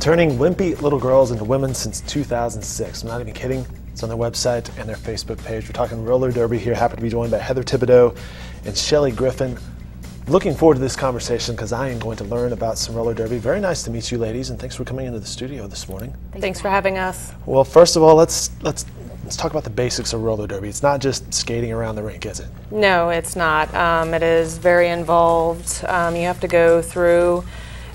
Turning wimpy little girls into women since 2006. I'm not even kidding. It's on their website and their Facebook page. We're talking roller derby here. Happy to be joined by Heather Thibodeaux and Shelley Griffin. Looking forward to this conversation because I am going to learn about some roller derby. Very nice to meet you ladies, and thanks for coming into the studio this morning. Thanks for having us. Well, first of all, let's talk about the basics of roller derby. It's not just skating around the rink, is it? No, it's not. It is very involved. You have to go through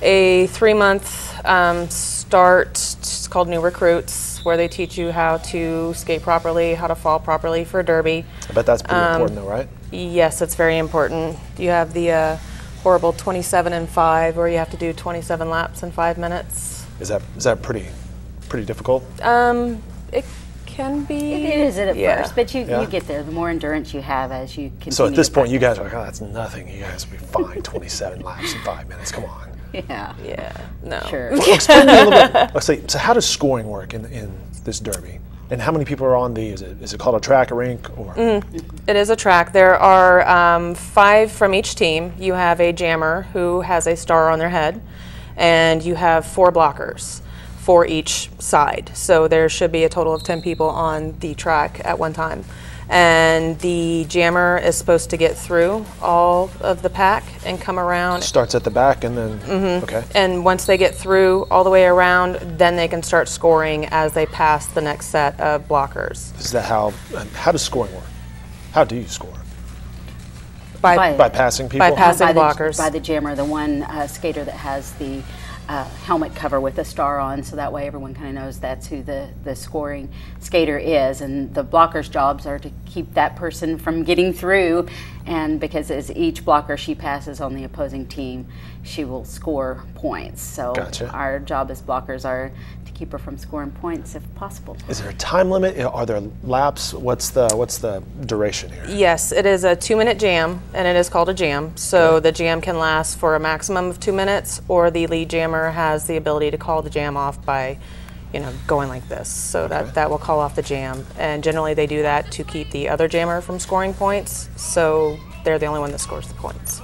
a 3-month start. It's called New Recruits, where they teach you how to skate properly, how to fall properly for derby. I bet that's pretty important though, right? Yes, it's very important. You have the horrible 27 and 5, where you have to do 27 laps in 5 minutes. Is that pretty difficult? It can be. It is at first, but you get there. The more endurance you have as you continue. So at this point, you guys are like, oh, that's nothing. You guys will be fine. 27 laps in 5 minutes. Come on. Yeah. Yeah. No. Sure. Well, explain to me a little bit. So how does scoring work in this derby? And how many people are on the? Is it called a track, a rink, or? It is a track. There are 5 from each team. You have a jammer who has a star on their head, and you have 4 blockers for each side. So there should be a total of 10 people on the track at one time. And the jammer is supposed to get through all of the pack and come around. Starts at the back and then, okay. And once they get through all the way around, then they can start scoring as they pass the next set of blockers. Is that how does scoring work? How do you score? By passing people? By passing blockers. By the jammer, the one skater that has the helmet cover with a star on, so that way everyone kind of knows that's who the scoring skater is. And the blocker's jobs are to keep that person from getting through, and because as each blocker she passes on the opposing team, she will score points. So our job as blockers are to keep her from scoring points if possible. Is there a time limit? Are there laps? What's the duration here? Yes, it is a 2-minute jam, and it is called a jam. So the jam can last for a maximum of 2 minutes, or the lead jammer has the ability to call the jam off by, going like this. So that will call off the jam. And generally they do that to keep the other jammer from scoring points, so they're the only one that scores the points.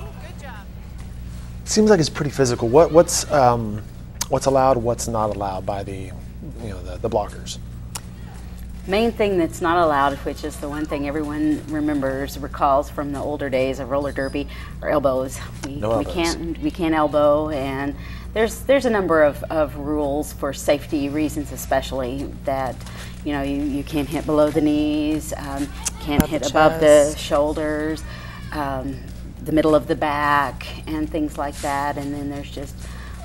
It seems like it's pretty physical. What's allowed, what's not allowed by the blockers? Main thing that's not allowed, which is the one thing everyone recalls from the older days of roller derby, are elbows. We can't elbow, and there's a number of rules for safety reasons, especially that you can't hit below the knees, can't hit above the shoulders, the middle of the back, and things like that. And then there's just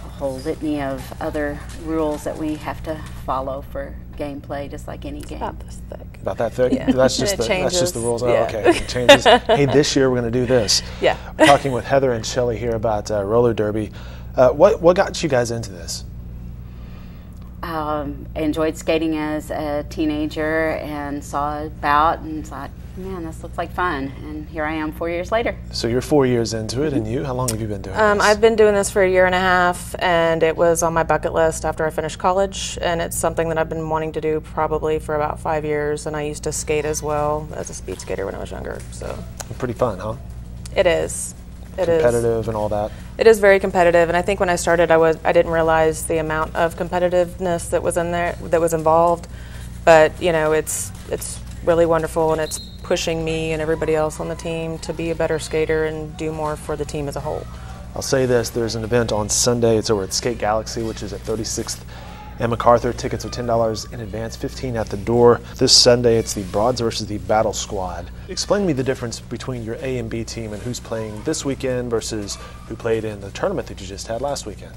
a whole litany of other rules that we have to follow for gameplay, just like any game. About this thick. About that thick? Yeah. That's just the rules. Yeah. Oh, okay. It changes. Hey, this year we're going to do this. Yeah. We're talking with Heather and Shelley here about roller derby. What got you guys into this? I enjoyed skating as a teenager and saw a bout and thought, man, this looks like fun. And here I am 4 years later. So you're 4 years into it, and you? How long have you been doing this? I've been doing this for 1.5 years, and it was on my bucket list after I finished college, and it's something that I've been wanting to do probably for about 5 years, and I used to skate as well as a speed skater when I was younger. So pretty fun, huh? It is. Competitive and all that. It is very competitive, and I think when I started, I didn't realize the amount of competitiveness that was in there, that was involved. But it's really wonderful, and it's pushing me and everybody else on the team to be a better skater and do more for the team as a whole. I'll say this: there's an event on Sunday. It's over at Skate Galaxy, which is at 36th and MacArthur. Tickets are $10 in advance, $15 at the door. This Sunday, it's the Broads versus the Battle Squad. Explain to me the difference between your A and B team and who's playing this weekend versus who played in the tournament that you just had last weekend.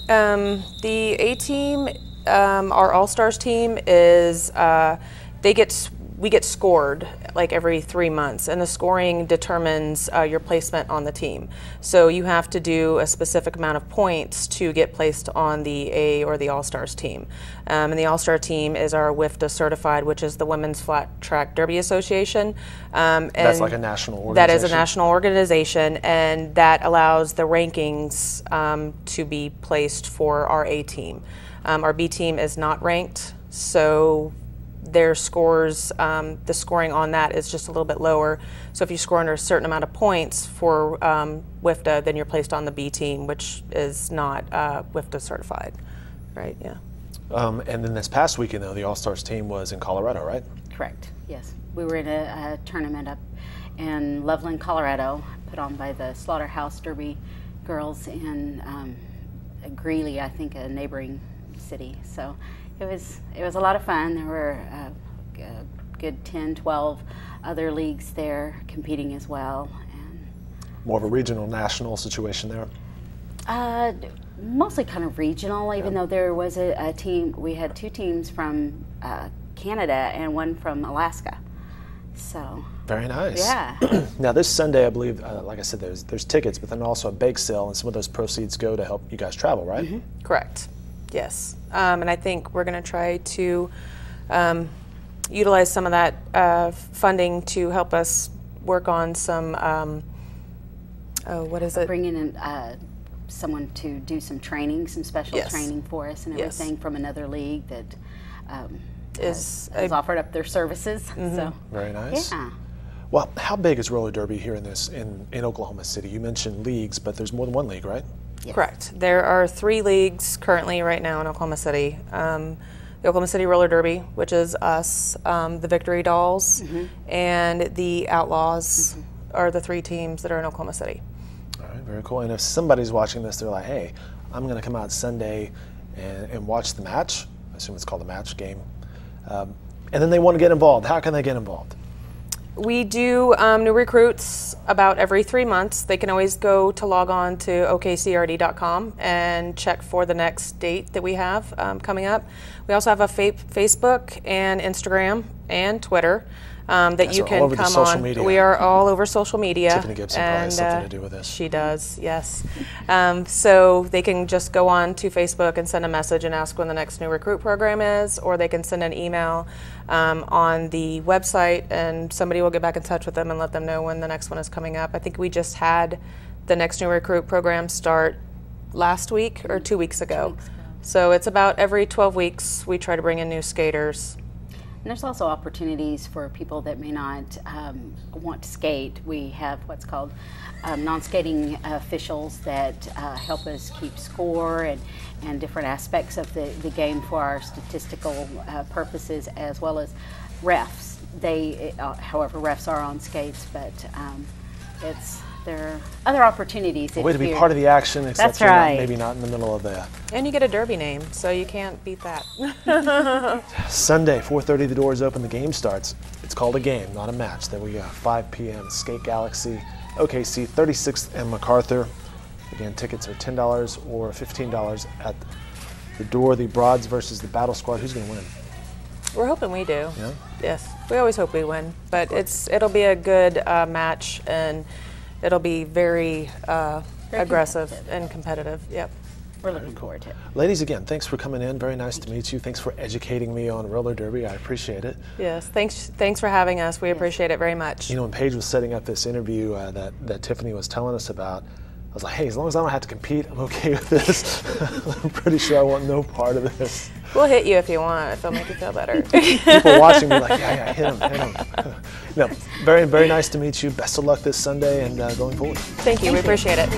The A team, our All-Stars team, is we get scored like every 3 months, and the scoring determines your placement on the team. So you have to do a specific amount of points to get placed on the A or the All-Stars team. And the All-Star team is our WIFTA certified, which is the Women's Flat Track Derby Association. And that's like a national organization? That is a national organization, and that allows the rankings to be placed for our A team. Our B team is not ranked, so their scores, the scoring on that is just a little bit lower. So if you score under a certain amount of points for WIFTA, then you're placed on the B team, which is not WIFTA certified. right, yeah. And then this past weekend, though, the All-Stars team was in Colorado, right? Correct, yes. We were in a tournament up in Loveland, Colorado, put on by the Slaughterhouse Derby girls in Greeley, I think, a neighboring city. So it was a lot of fun. There were a good 10, 12 other leagues there competing as well. And more of a regional, national situation there? Mostly kind of regional, even though there was a team. We had 2 teams from Canada and 1 from Alaska. So very nice. Yeah. Now this Sunday, I believe, like I said, there's tickets, but then also a bake sale, and some of those proceeds go to help you guys travel, right? Mm-hmm. Correct. Yes. And I think we're going to try to utilize some of that funding to help us work on some. What is it? Bringing in someone to do some training, some special training for us, and everything from another league that has offered up their services. Mm-hmm. So very nice. Yeah. Well, how big is roller derby here in Oklahoma City? You mentioned leagues, but there's more than one league, right? Yes. Correct. There are 3 leagues currently right now in Oklahoma City. The Oklahoma City Roller Derby, which is us, the Victory Dolls, and the Outlaws are the 3 teams that are in Oklahoma City. All right, very cool. And if somebody's watching this, they're like, hey, I'm going to come out Sunday and watch the match. I assume it's called the match game. And then they want to get involved. How can they get involved? We do new recruits about every 3 months. They can always go to log on to okcrd.com and check for the next date that we have coming up. We also have a Facebook and Instagram and Twitter that you can come on. Media. We are all over social media. Tiffany Gibson probably has something to do with this. She does, yes. So they can just go on to Facebook and send a message and ask when the next new recruit program is, or they can send an email on the website, and somebody will get back in touch with them and let them know when the next one is coming up. I think we just had the next new recruit program start last week or 2 weeks ago. 2 weeks ago. So it's about every 12 weeks we try to bring in new skaters. And there's also opportunities for people that may not want to skate. We have what's called non-skating officials that help us keep score and different aspects of the game for our statistical purposes, as well as refs. However, refs are on skates, but there are other opportunities. A way to be part of the action, except that's right. Maybe not in the middle of that. And you get a derby name, so you can't beat that. Sunday, 4:30, the doors open, the game starts. It's called a game, not a match. Then we got 5 p.m., Skate Galaxy, OKC, 36th and MacArthur. Again, tickets are $10 or $15 at the door. The Broads versus the Battle Squad. Who's going to win? We're hoping we do. Yeah? Yes, we always hope we win, but it'll be a good match, and it'll be very aggressive and competitive. Yep. We're looking forward to it. Ladies, again, thanks for coming in. Very nice to meet you. Thanks for educating me on roller derby. I appreciate it. Yes, thanks for having us. We appreciate it very much. You know, when Paige was setting up this interview that Tiffany was telling us about, I was like, hey, as long as I don't have to compete, I'm okay with this. I'm pretty sure I want no part of this. We'll hit you if you want, if it'll make you feel better. People watching me like, yeah, hit him. No, very, very nice to meet you. Best of luck this Sunday and going forward. Thank you. We appreciate it.